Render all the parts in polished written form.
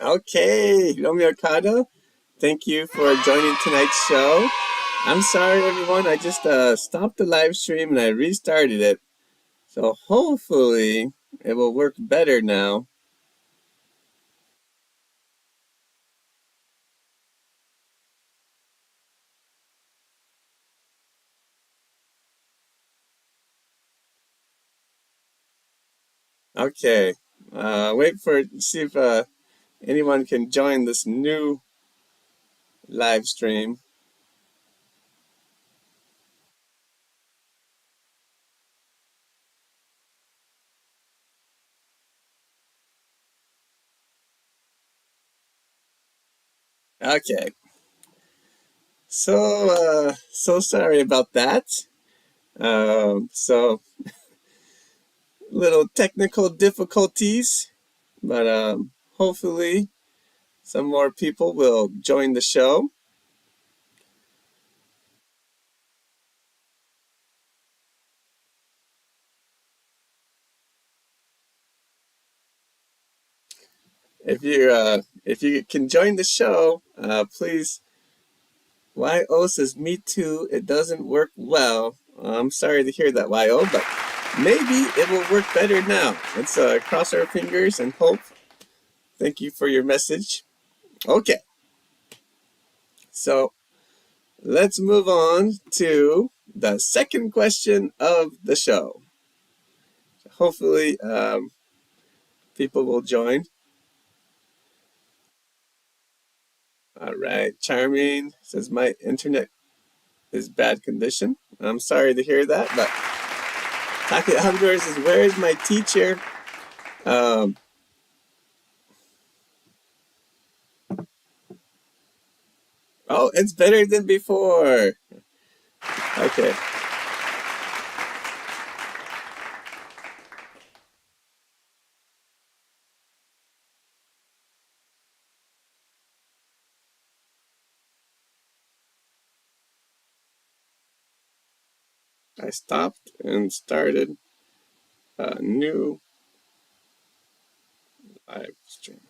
Okay, Romeo Cado, thank you for joining tonight's show. I'm sorry, everyone. I just stopped the live stream and I restarted it. So hopefully it will work better now. Okay, wait for see if anyone can join this new live stream. Okay, so sorry about that. So little technical difficulties, but hopefully some more people will join the show. If you can join the show, please. YO says, me too. It doesn't work well. I'm sorry to hear that, YO, but maybe it will work better now. Let's cross our fingers and hope. Thank you for your message. Okay. So let's move on to the second question of the show. Hopefully, people will join. All right. Charming says, my internet is bad condition. I'm sorry to hear that, but Taki Hamdur says, where is my teacher? Oh, it's better than before. Okay. I stopped and started a new live stream.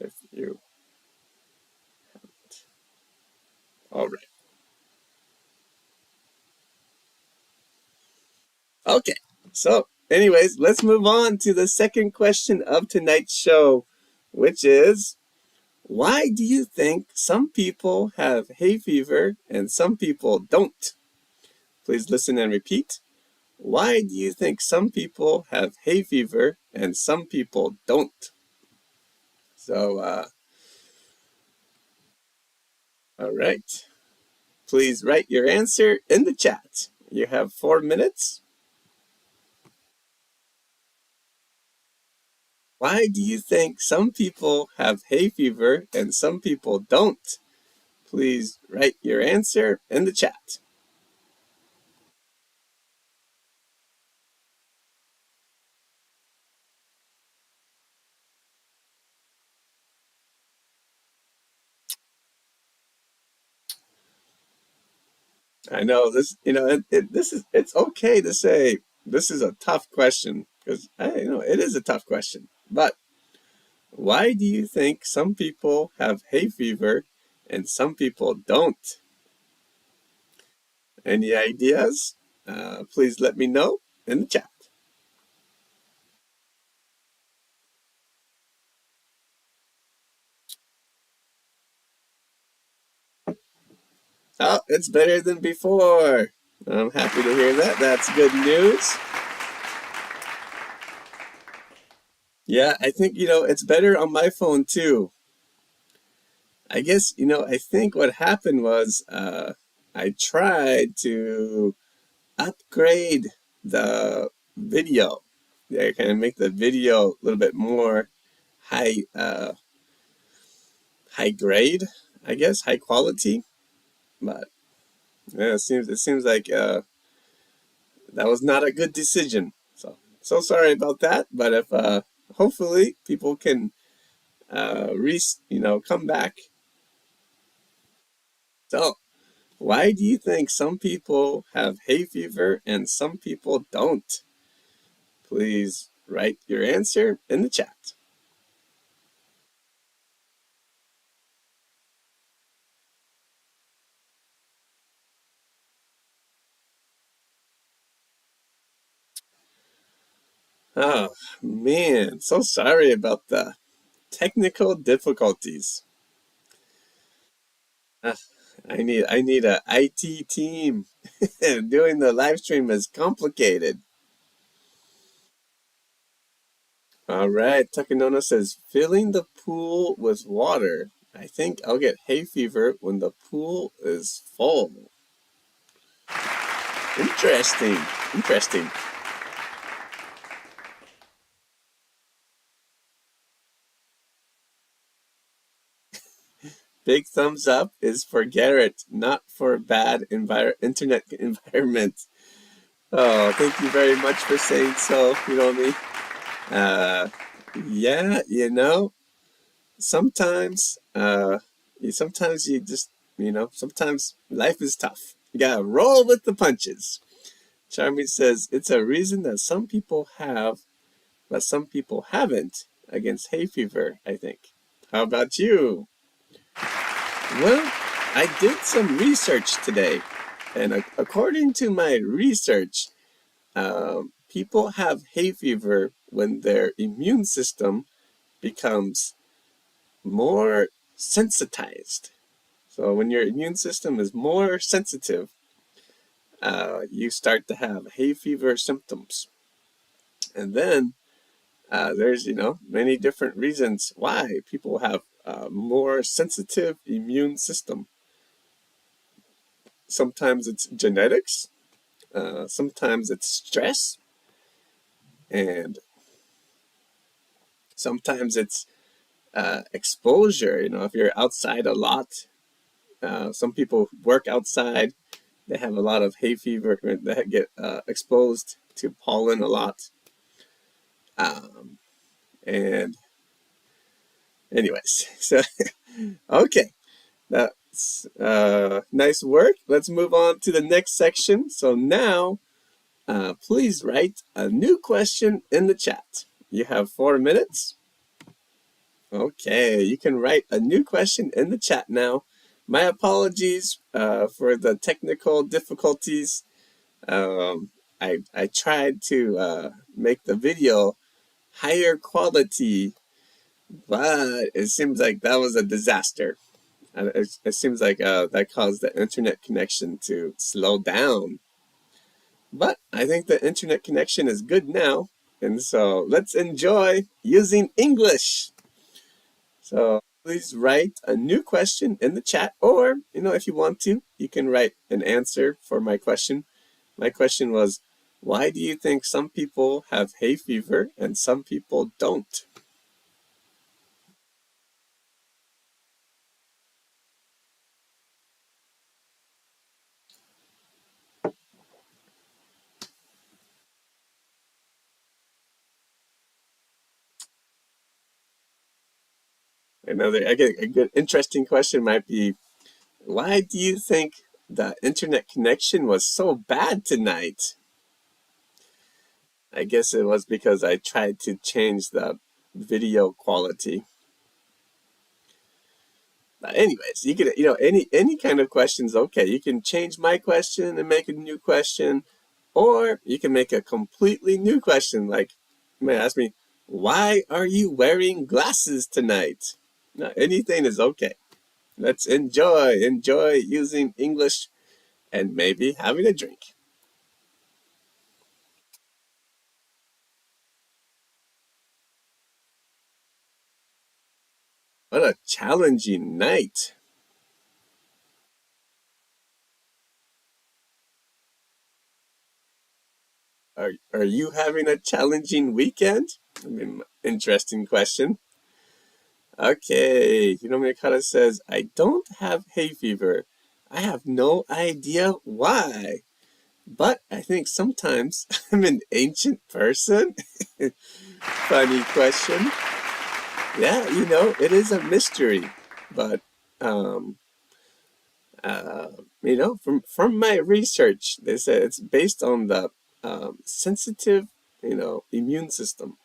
If you haven't. All right. Okay. So, anyways, let's move on to the second question of tonight's show, which is, why do you think some people have hay fever and some people don't? Please listen and repeat. Why do you think some people have hay fever and some people don't? So, all right. Please write your answer in the chat. You have 4 minutes. Why do you think some people have hay fever and some people don't? Please write your answer in the chat. I know this, it's okay to say this is a tough question because it is a tough question. But why do you think some people have hay fever and some people don't? Any ideas? Please let me know in the chat. Oh, it's better than before. I'm happy to hear that. That's good news. Yeah, I think, it's better on my phone too. I guess, I think what happened was I tried to upgrade the video. Yeah, kind of make the video a little bit more high high grade, I guess, high quality. But yeah, it seems like that was not a good decision. So sorry about that. But if hopefully people can come back. So Why do you think some people have hay fever and some people don't? Please write your answer in the chat. Oh man, so sorry about the technical difficulties. Ah, I need a IT team. Doing the live stream is complicated. All right, Takanona says filling the pool with water. I think I'll get hay fever when the pool is full. Interesting. Interesting. Big thumbs up is for Garrett, not for bad internet environment. Oh, thank you very much for saying so, Hiromi. Uh, yeah, sometimes, sometimes you just, sometimes life is tough. You gotta roll with the punches. Charmy says it's a reason that some people have, but some people haven't against hay fever, I think. How about you? Well, I did some research today, and according to my research, people have hay fever when their immune system becomes more sensitized. So when your immune system is more sensitive, you start to have hay fever symptoms. And then there's, many different reasons why people have a more sensitive immune system. Sometimes it's genetics, sometimes it's stress, and sometimes it's exposure. If you're outside a lot, some people work outside, they have a lot of hay fever, they get exposed to pollen a lot. And anyways, so okay, that's nice work. Let's move on to the next section. So now, please write a new question in the chat. You have 4 minutes. Okay, you can write a new question in the chat now. My apologies for the technical difficulties. I tried to make the video higher quality, but it seems like that was a disaster. It seems like that caused the internet connection to slow down. But I think the internet connection is good now. And so let's enjoy using English. So please write a new question in the chat, or, if you want to, you can write an answer for my question. My question was, why do you think some people have hay fever and some people don't? A good interesting question might be, why do you think the internet connection was so bad tonight? I guess it was because I tried to change the video quality. But anyways, you can, any kind of question's okay. You can change my question and make a new question, or you can make a completely new question. Like, you might ask me, why are you wearing glasses tonight? Now, anything is okay. Let's enjoy using English and maybe having a drink. What a challenging night. Are you having a challenging weekend? Interesting question. Okay, Mikata says, I don't have hay fever. I have no idea why. But I think sometimes I'm an ancient person. Funny question. Yeah, it is a mystery. But From my research, they said it's based on the sensitive, immune system.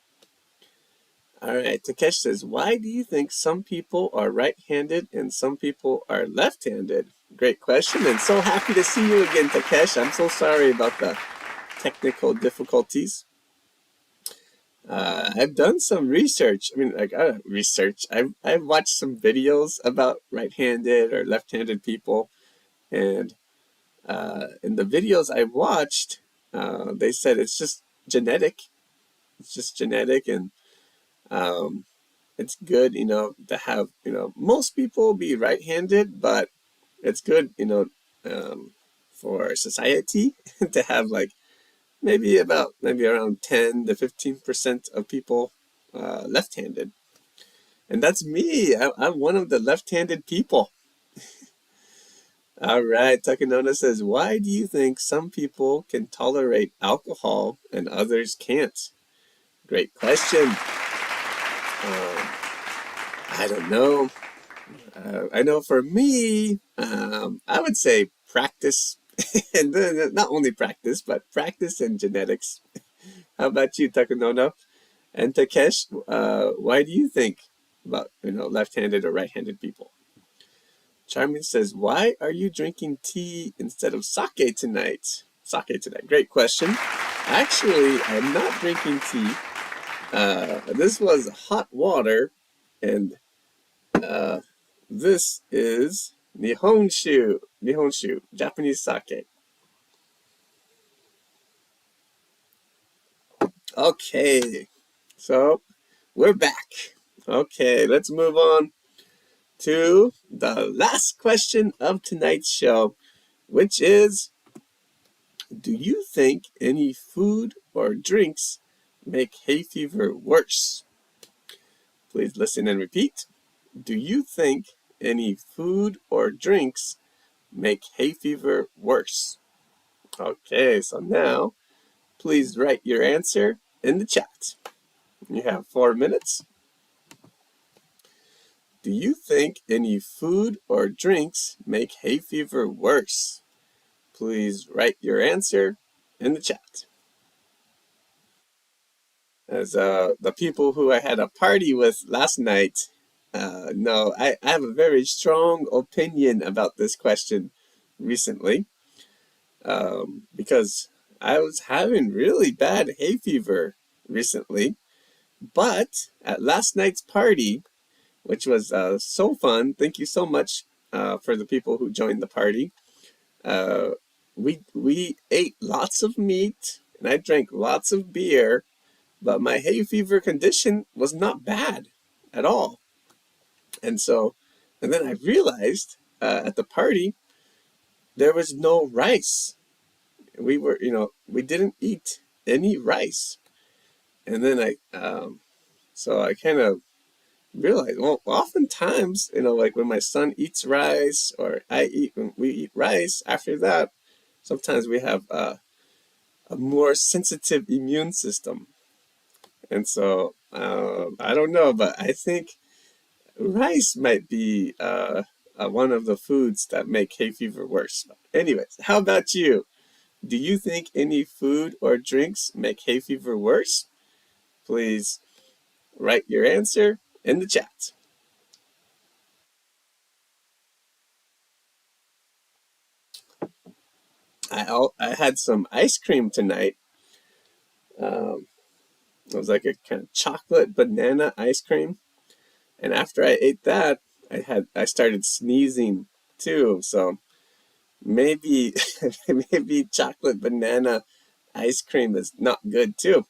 All right, Takesh says, why do you think some people are right-handed and some people are left-handed? Great question, and so happy to see you again, Takesh. I'm so sorry about the technical difficulties. I've done some research. Research. I've watched some videos about right-handed or left-handed people, and in the videos I've watched, they said it's just genetic. It's just genetic, and it's good, to have, most people be right-handed, but it's good, for society to have like maybe around 10 to 15% of people left-handed. And that's me. I'm one of the left-handed people. All right, Takanona says, why do you think some people can tolerate alcohol and others can't? Great question. I don't know. I know for me, I would say practice, and not only practice, but practice and genetics. How about you, Takanona? And Takesh, why do you think about, left-handed or right-handed people? Charmin says, why are you drinking tea instead of sake tonight? Sake tonight. Great question. Actually, I'm not drinking tea. This was hot water, and this is Nihonshu, Japanese sake. Okay, so we're back. Okay, let's move on to the last question of tonight's show, which is, do you think any food or drinks make hay fever worse? Please listen and repeat. Do you think any food or drinks make hay fever worse? Okay, so now please write your answer in the chat. You have 4 minutes. Do you think any food or drinks make hay fever worse? Please write your answer in the chat. As the people who I had a party with last night know, I have a very strong opinion about this question recently, because I was having really bad hay fever recently. But at last night's party, which was so fun, thank you so much for the people who joined the party. We ate lots of meat and I drank lots of beer, but my hay fever condition was not bad at all. And then I realized at the party there was no rice. We didn't eat any rice. And then I kind of realized, well, oftentimes, like when my son eats rice or when we eat rice, after that, sometimes we have a more sensitive immune system. And so, I don't know, but I think rice might be one of the foods that make hay fever worse. But anyways, how about you? Do you think any food or drinks make hay fever worse? Please write your answer in the chat. I had some ice cream tonight. It was like a kind of chocolate banana ice cream. And after I ate that, I started sneezing too. So maybe maybe chocolate banana ice cream is not good too.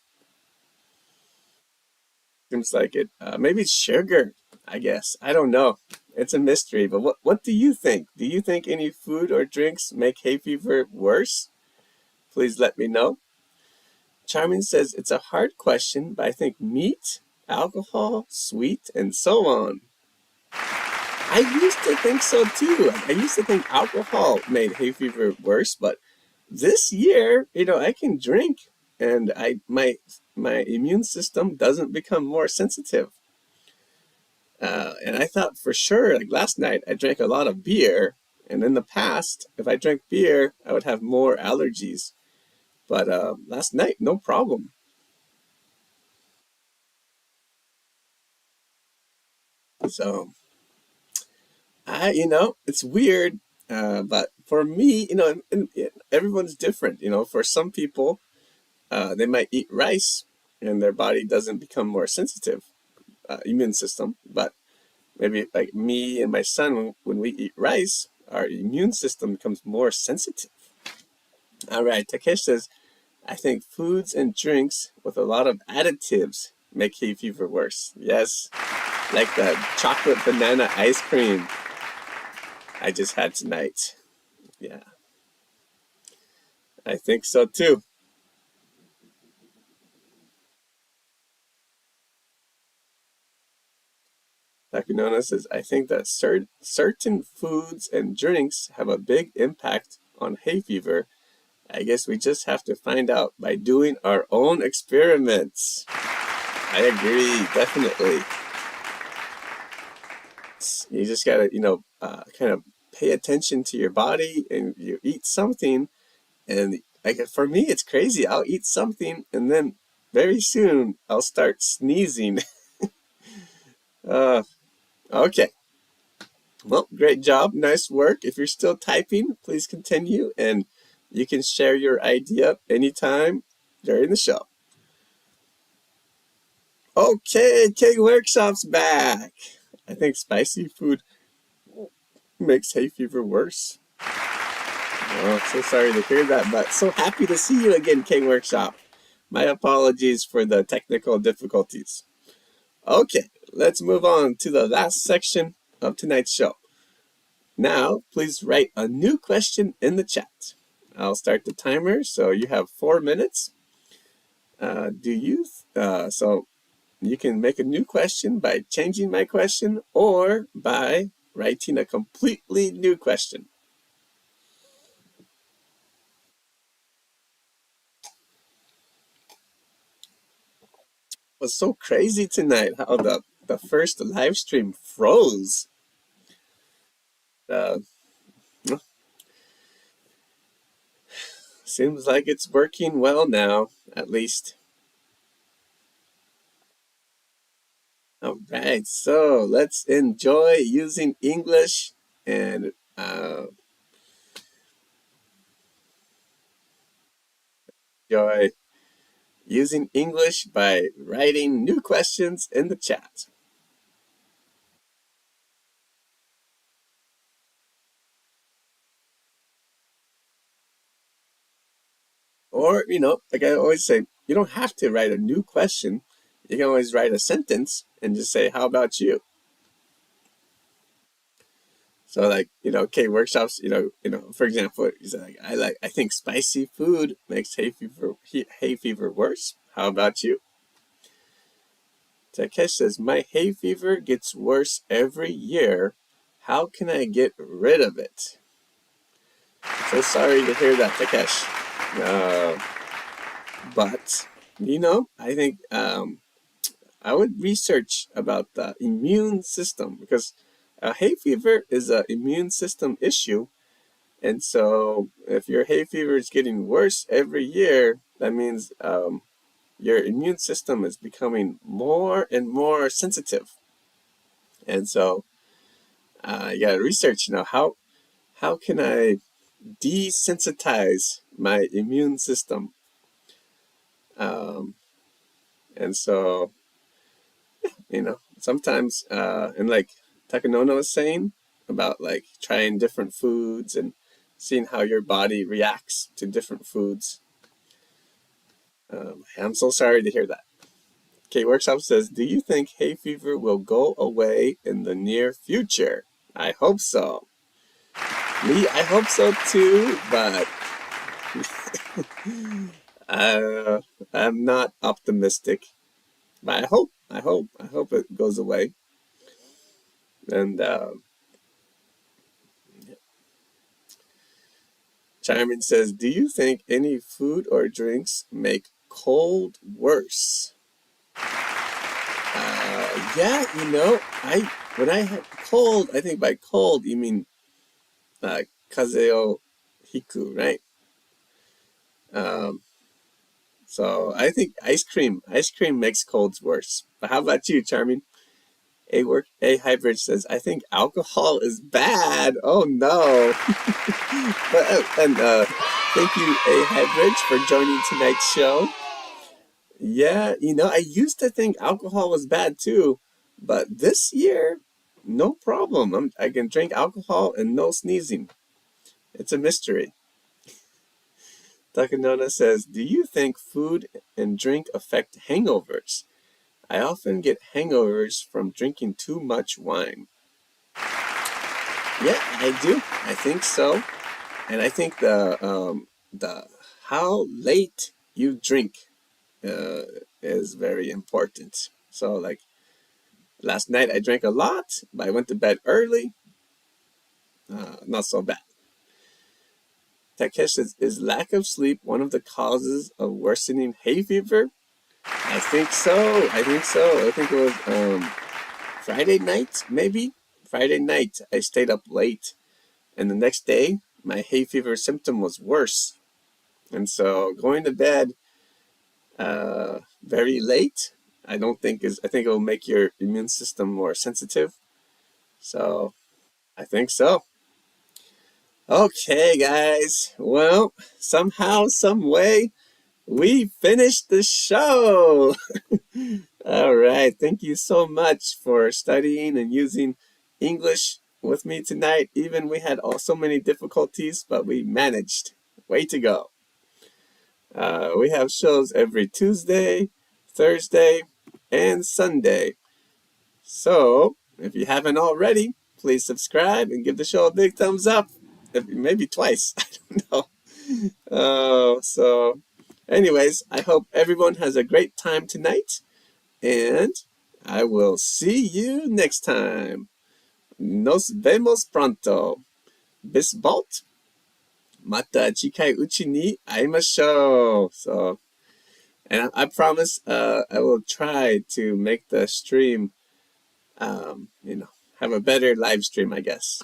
Seems like it. Maybe it's sugar, I guess. I don't know. It's a mystery. But what do you think? Do you think any food or drinks make hay fever worse? Please let me know. Charmin says it's a hard question, but I think meat, alcohol, sweet, and so on. I used to think so too. I used to think alcohol made hay fever worse, but this year, I can drink and my immune system doesn't become more sensitive. And I thought for sure, like last night, I drank a lot of beer And in the past, if I drank beer, I would have more allergies. But last night, no problem. So, it's weird. But for me, everyone's different. For some people, they might eat rice and their body doesn't become more sensitive, immune system. But maybe like me and my son, when we eat rice, our immune system becomes more sensitive. All right, Takesh says, I think foods and drinks with a lot of additives make hay fever worse. Yes, like the chocolate banana ice cream I just had tonight. Yeah, I think so too. Takunona says, I think that certain foods and drinks have a big impact on hay fever. I guess we just have to find out by doing our own experiments. I agree, definitely. You just gotta, kind of pay attention to your body, and you eat something, and like for me, it's crazy. I'll eat something, and then very soon I'll start sneezing. uh, okay. Well, great job. Nice work. If you're still typing, please continue, and you can share your idea anytime during the show. Okay, K Workshop's back. I think spicy food makes hay fever worse. Oh, so sorry to hear that, but so happy to see you again, K Workshop. My apologies for the technical difficulties. Okay, let's move on to the last section of tonight's show. Now, please write a new question in the chat. I'll start the timer, so you have 4 minutes. So you can make a new question by changing my question or by writing a completely new question. It was so crazy tonight how the first live stream froze. Uh, Seems like it's working well now, at least. All right, so let's enjoy using English and enjoy using English by writing new questions in the chat. Or, like I always say, you don't have to write a new question. You can always write a sentence and just say, how about you? So like, K workshops, for example, you say like, I think spicy food makes hay fever worse. How about you? Takesh says, my hay fever gets worse every year. How can I get rid of it? So sorry to hear that, Takesh. But, I think I would research about the immune system because hay fever is an immune system issue. And so if your hay fever is getting worse every year, that means your immune system is becoming more and more sensitive. And so you got to research, how can I desensitize my immune system? Um, and so, sometimes, and like Takanona was saying about like trying different foods and seeing how your body reacts to different foods. I'm so sorry to hear that. Kate Workshop says, do you think hay fever will go away in the near future? I hope so. Me, I hope so too, but I'm not optimistic. But I hope it goes away. And Charmin says, do you think any food or drinks make cold worse? Yeah, I when I have cold, I think by cold you mean 風邪をひく, right? Um, so I think ice cream makes colds worse. But how about you, Charming? A Hybrid says, I think alcohol is bad. Oh no. And thank you, A Hybrid, for joining tonight's show. Yeah, I used to think alcohol was bad too, but this year, no problem. I can drink alcohol and no sneezing. It's a mystery. Takanona says, do you think food and drink affect hangovers? I often get hangovers from drinking too much wine. Yeah, I do. I think so. And I think the how late you drink is very important. So like last night I drank a lot, but I went to bed early. Not so bad. Takesh says, is lack of sleep one of the causes of worsening hay fever? I think so. I think it was Friday night, maybe? Friday night, I stayed up late. And the next day, my hay fever symptom was worse. And so going to bed very late, I think it will make your immune system more sensitive. So I think so. Okay, guys. Well, somehow, some way, we finished the show. All right. Thank you so much for studying and using English with me tonight. Even we had so many difficulties, but we managed. Way to go. We have shows every Tuesday, Thursday, and Sunday. So, if you haven't already, please subscribe and give the show a big thumbs up. Maybe twice. I don't know. So, anyways, I hope everyone has a great time tonight. And I will see you next time. Nos vemos pronto. Bis bald. Mata chikai uchi ni aimashou. So, and I promise I will try to make the stream, have a better live stream, I guess.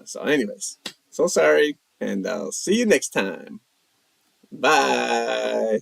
So anyways, so sorry, and I'll see you next time. Bye.